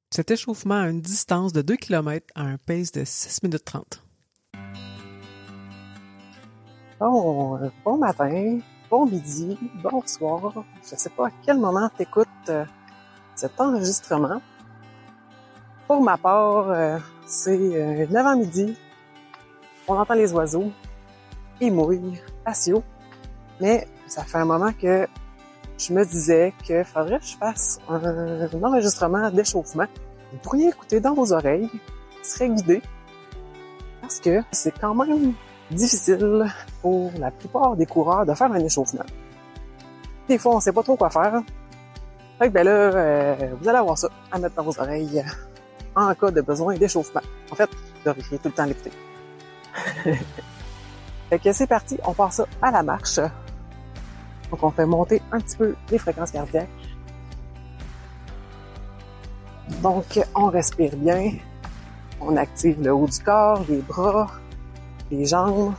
Cet échauffement a une distance de 2 km à un pace de 6 minutes 30. Bon matin, bon midi, bonsoir. Je ne sais pas à quel moment tu écoutes cet enregistrement. Pour ma part, c'est 9 h midi. On entend les oiseaux. Ils mouillent, patio. Mais ça fait un moment que je me disais qu'il faudrait que je fasse un enregistrement d'échauffement. Vous pourriez écouter dans vos oreilles, qui serait guidé, parce que c'est quand même difficile pour la plupart des coureurs de faire un échauffement. Des fois, on sait pas trop quoi faire. Fait que ben là, vous allez avoir ça à mettre dans vos oreilles en cas de besoin d'échauffement. En fait, vous devriez tout le temps l'écouter. Fait que c'est parti, on part ça à la marche. Donc on fait monter un petit peu les fréquences cardiaques. Donc on respire bien, on active le haut du corps, les bras, les jambes.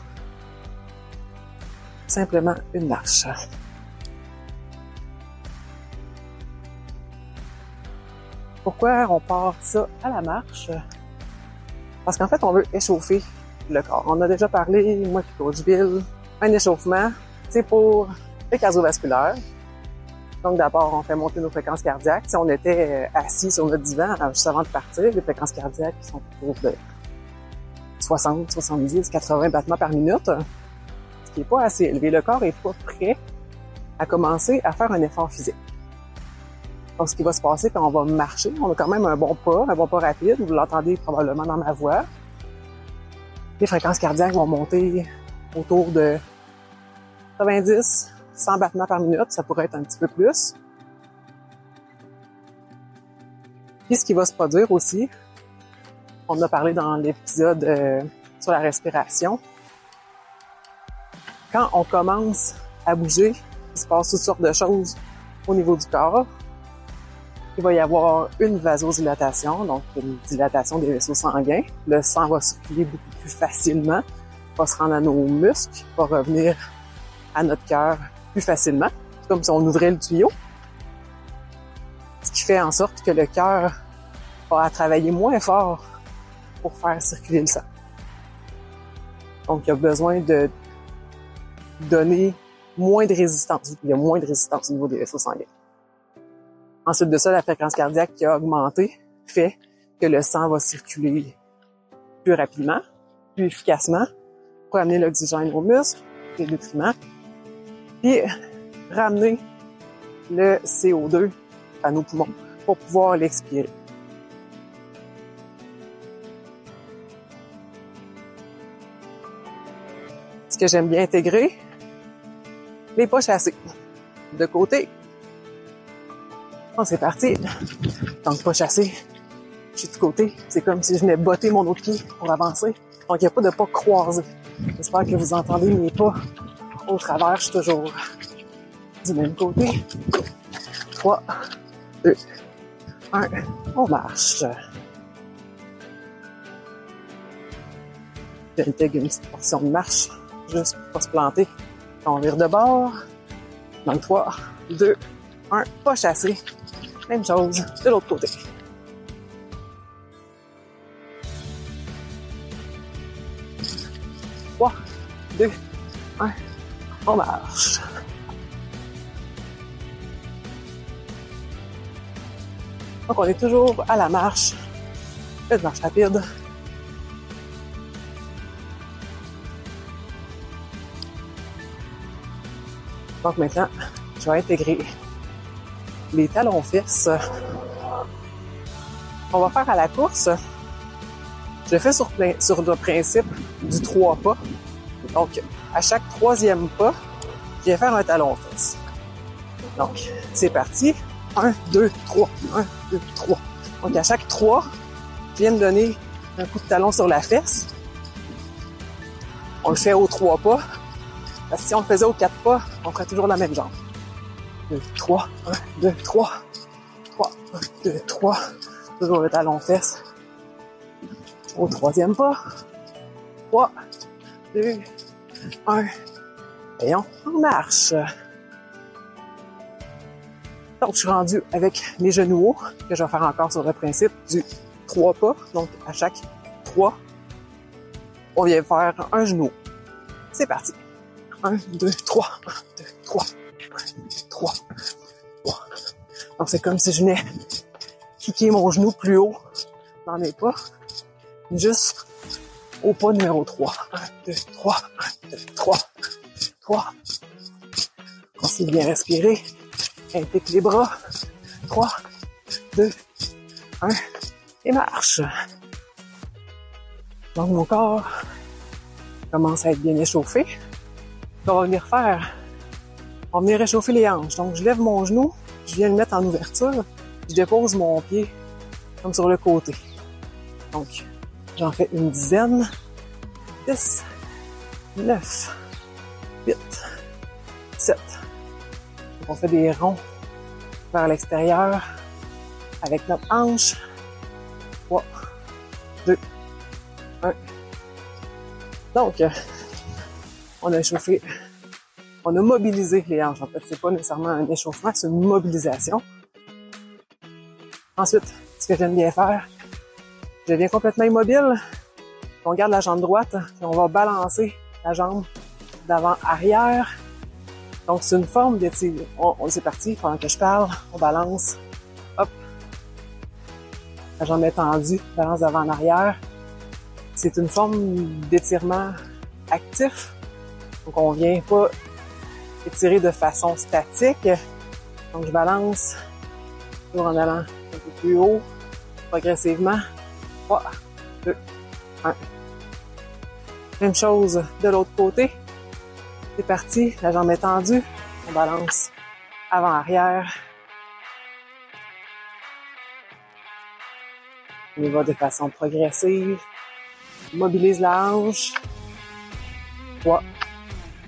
Simplement une marche. Pourquoi on part ça à la marche? Parce qu'en fait, on veut échauffer le corps. On a déjà parlé, moi et Coach Bill, un échauffement, c'est pour le cardiovasculaire. Donc d'abord, on fait monter nos fréquences cardiaques. Si on était assis sur notre divan juste avant de partir, les fréquences cardiaques sont autour de 60, 70, 80 battements par minute, ce qui n'est pas assez élevé. Le corps n'est pas prêt à commencer à faire un effort physique. Donc, ce qui va se passer quand on va marcher, on a quand même un bon pas rapide. Vous l'entendez probablement dans ma voix. Les fréquences cardiaques vont monter autour de 90, 100 battements par minute. Ça pourrait être un petit peu plus. Puis, ce qui va se produire aussi, on a parlé dans l'épisode sur la respiration. Quand on commence à bouger, il se passe toutes sortes de choses au niveau du corps. Il va y avoir une vasodilatation, donc une dilatation des vaisseaux sanguins. Le sang va circuler beaucoup plus facilement, va se rendre à nos muscles, va revenir à notre cœur plus facilement. C'est comme si on ouvrait le tuyau. Ce qui fait en sorte que le cœur va travailler moins fort pour faire circuler le sang. Donc, il y a besoin de donner moins de résistance. Il y a moins de résistance au niveau des vaisseaux sanguins. Ensuite de ça, la fréquence cardiaque qui a augmenté fait que le sang va circuler plus rapidement, plus efficacement pour amener l'oxygène aux muscles, les nutriments, puis ramener le CO2 à nos poumons pour pouvoir l'expirer. Ce que j'aime bien intégrer, les pas chassés. De côté. Bon, c'est parti. Donc, pas chassé. Je suis de côté. C'est comme si je venais botter mon autre pied pour avancer. Donc, il n'y a pas de pas croisés. J'espère que vous entendez mes pas au travers. Je suis toujours du même côté. 3, 2, 1. On marche. J'intègre une petite portion de marche juste pour pas se planter. On vire de bord. Donc, 3, 2, 1. Pas chassé. Même chose de l'autre côté. Trois, 2, 1, on marche. Donc, on est toujours à la marche. Une marche rapide. Donc, maintenant, je vais intégrer les talons-fesses. On va faire à la course. Je fais sur le principe du 3 pas. Donc, à chaque 3e pas, je vais faire un talon-fesse. Donc, c'est parti. 1, 2, 3. 1, 2, 3. Donc, à chaque 3, je viens de donner un coup de talon sur la fesse. On le fait aux 3 pas. Parce que si on le faisait aux 4 pas, on ferait toujours la même jambe. 2, 3, 1, 2, 3. 3, 1, 2, 3. Toujours le talon-fesse. Au 3e pas. 3, 2, 1. Et on marche. Donc, je suis rendue avec les genoux hauts, que je vais faire encore sur le principe du 3 pas. Donc, à chaque 3, on vient faire un genou. C'est parti. 1, 2, 3. 1, 2, 3. 3. 3. Donc, c'est comme si je venais kicker mon genou plus haut dans mes pas. Juste au pas numéro 3. 1, 2, 3. 1, 2, 3. 3. Pensez bien respirer. Implique les bras. 3, 2, 1. Et marche. Donc, mon corps commence à être bien échauffé. On va venir on va venir réchauffer les hanches. Donc, je lève mon genou, je viens le mettre en ouverture, je dépose mon pied comme sur le côté. Donc, j'en fais une dizaine. 10, 9, 8, 7. Donc, on fait des ronds vers l'extérieur avec notre hanche. 3, 2, 1. Donc, on a échauffé, on a mobilisé les hanches. En fait, c'est pas nécessairement un échauffement, c'est une mobilisation. Ensuite, ce que j'aime bien faire, je deviens complètement immobile. On garde la jambe droite et on va balancer la jambe d'avant-arrière. Donc, c'est une forme d'étirement. C'est parti, pendant que je parle, on balance. Hop. La jambe est tendue, balance d'avant en arrière. C'est une forme d'étirement actif. Donc, on vient pas étirer de façon statique. Donc, je balance toujours en allant un peu plus haut, progressivement. 3, 2, 1. Même chose de l'autre côté. C'est parti, la jambe est tendue. On balance avant-arrière. On y va de façon progressive. On mobilise la hanche. 3,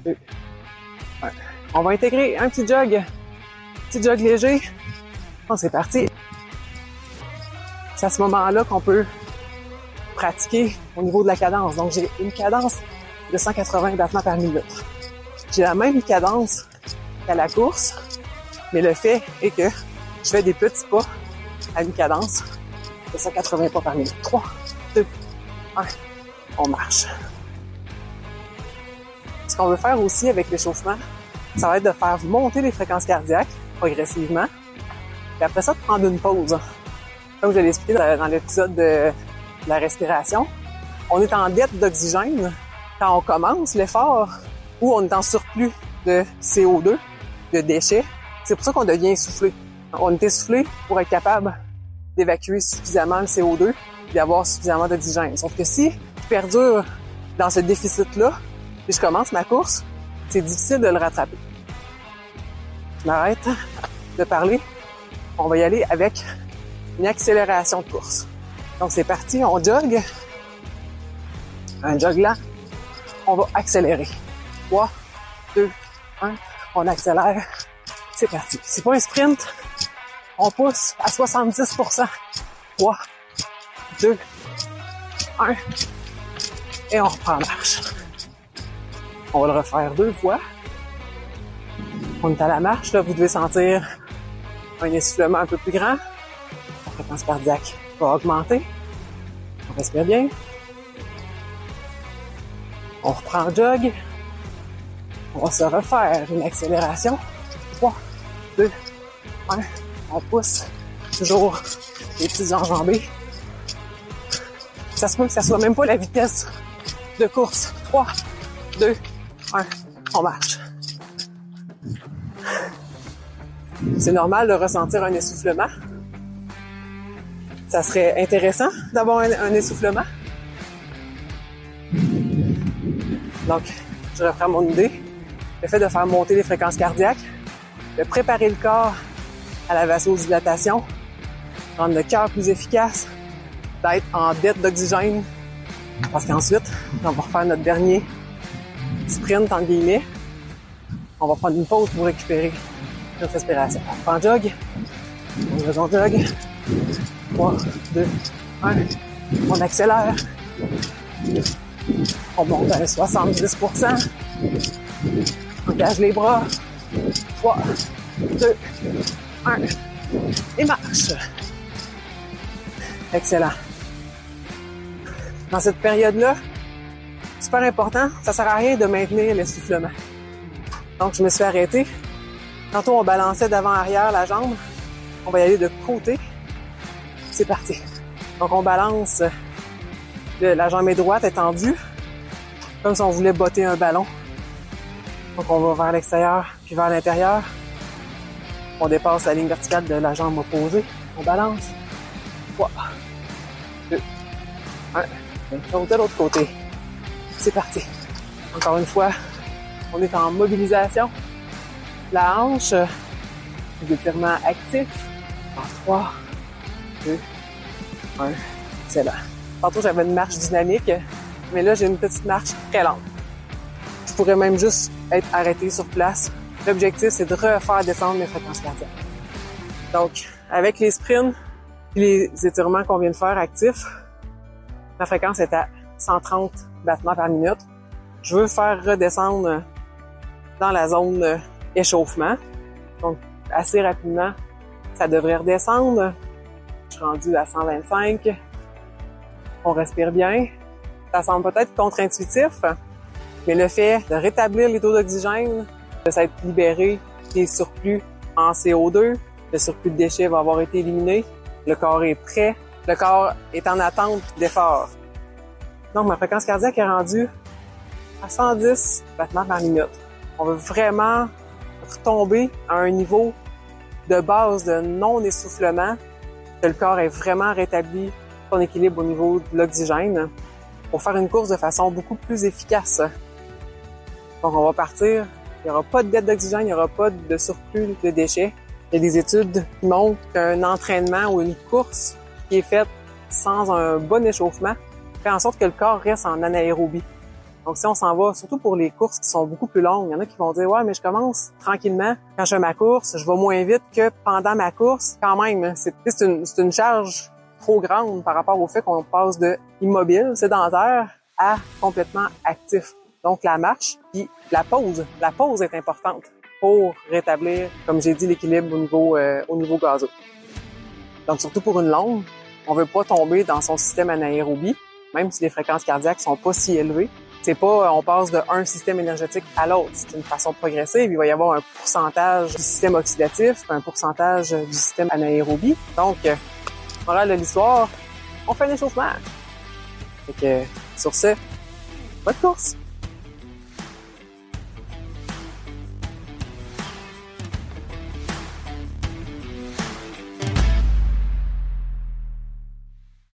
2, 1. On va intégrer un petit jog léger. Bon, c'est parti. C'est à ce moment-là qu'on peut pratiquer au niveau de la cadence. Donc, j'ai une cadence de 180 battements par minute. J'ai la même cadence qu'à la course, mais le fait est que je fais des petits pas à une cadence de 180 pas par minute. 3, 2, 1. On marche. Ce qu'on veut faire aussi avec l'échauffement, ça va être de faire monter les fréquences cardiaques progressivement. Et après ça, de prendre une pause. Comme je l'ai expliqué dans l'épisode de la respiration, on est en dette d'oxygène quand on commence l'effort ou on est en surplus de CO2, de déchets. C'est pour ça qu'on devient essoufflé. On est essoufflé pour être capable d'évacuer suffisamment le CO2 et d'avoir suffisamment d'oxygène. Sauf que si je perdure dans ce déficit-là, puis je commence ma course, c'est difficile de le rattraper. Je m'arrête de parler. On va y aller avec une accélération de course. Donc, c'est parti, on jogue. Un jog lent. On va accélérer. 3, 2, 1. On accélère. C'est parti. C'est pas un sprint. On pousse à 70%. 3, 2, 1. Et on reprend marche. On va le refaire 2 fois. On est à la marche, là, vous devez sentir un essoufflement un peu plus grand. La fréquence cardiaque va augmenter. On respire bien. On reprend le jog. On va se refaire une accélération. 3, 2, 1. On pousse. Toujours les petits enjambés. Ça se peut que ça soit même pas la vitesse de course. 3, 2, 1. On marche. C'est normal de ressentir un essoufflement. Ça serait intéressant d'avoir un essoufflement. Donc, je reprends mon idée. Le fait de faire monter les fréquences cardiaques, de préparer le corps à la vasodilatation, rendre le cœur plus efficace, d'être en dette d'oxygène. Parce qu'ensuite, on va refaire notre dernier sprint, entre guillemets. On va prendre une pause pour récupérer notre respiration. On prend jog. On jog. 3, 2, 1. On accélère. On monte à 70%. On engage les bras. 3, 2, 1. Et marche. Excellent. Dans cette période-là, super important, ça sert à rien de maintenir l'essoufflement. Donc, je me suis arrêtée. Tantôt, on balançait d'avant-arrière la jambe. On va y aller de côté. C'est parti. Donc, on balance. La jambe est droite, est tendue. Comme si on voulait botter un ballon. Donc, on va vers l'extérieur, puis vers l'intérieur. On dépasse la ligne verticale de la jambe opposée. On balance. 3, 2, 1. Même chose de l'autre côté. C'est parti. Encore une fois, on est en mobilisation. La hanche, des étirements actifs. En 3, 2, 1. Excellent. Tantôt, j'avais une marche dynamique, mais là, j'ai une petite marche très lente. Je pourrais même juste être arrêté sur place. L'objectif, c'est de refaire descendre mes fréquences cardiaques. Donc, avec les sprints et les étirements qu'on vient de faire actifs, ma fréquence est à 130 battements par minute. Je veux faire redescendre dans la zone échauffement. Donc, assez rapidement, ça devrait redescendre. Je suis rendu à 125. On respire bien. Ça semble peut-être contre-intuitif, mais le fait de rétablir les taux d'oxygène, de s'être libéré des surplus en CO2, le surplus de déchets va avoir été éliminé, le corps est prêt, le corps est en attente d'effort. Donc, ma fréquence cardiaque est rendue à 110 battements par minute. On veut vraiment retomber à un niveau de base de non-essoufflement, que le corps ait vraiment rétabli son équilibre au niveau de l'oxygène pour faire une course de façon beaucoup plus efficace. Donc, on va partir. Il n'y aura pas de dette d'oxygène, il n'y aura pas de surplus de déchets. Il y a des études qui montrent qu'un entraînement ou une course qui est faite sans un bon échauffement fait en sorte que le corps reste en anaérobie. Donc, si on s'en va, surtout pour les courses qui sont beaucoup plus longues, il y en a qui vont dire « Ouais, mais je commence tranquillement. Quand je fais ma course, je vais moins vite que pendant ma course. » Quand même, c'est une charge trop grande par rapport au fait qu'on passe de immobile, sédentaire, à complètement actif. Donc, la marche, puis la pause. La pause est importante pour rétablir, comme j'ai dit, l'équilibre au niveau gazeux. Donc, surtout pour une longue, on veut pas tomber dans son système anaérobie, même si les fréquences cardiaques sont pas si élevées. C'est pas, on passe de un système énergétique à l'autre. C'est une façon progressive. Il va y avoir un pourcentage du système oxydatif, un pourcentage du système anaérobie. Donc, morale de l'histoire, on fait un échauffement. Fait que, sur ce, bonne course!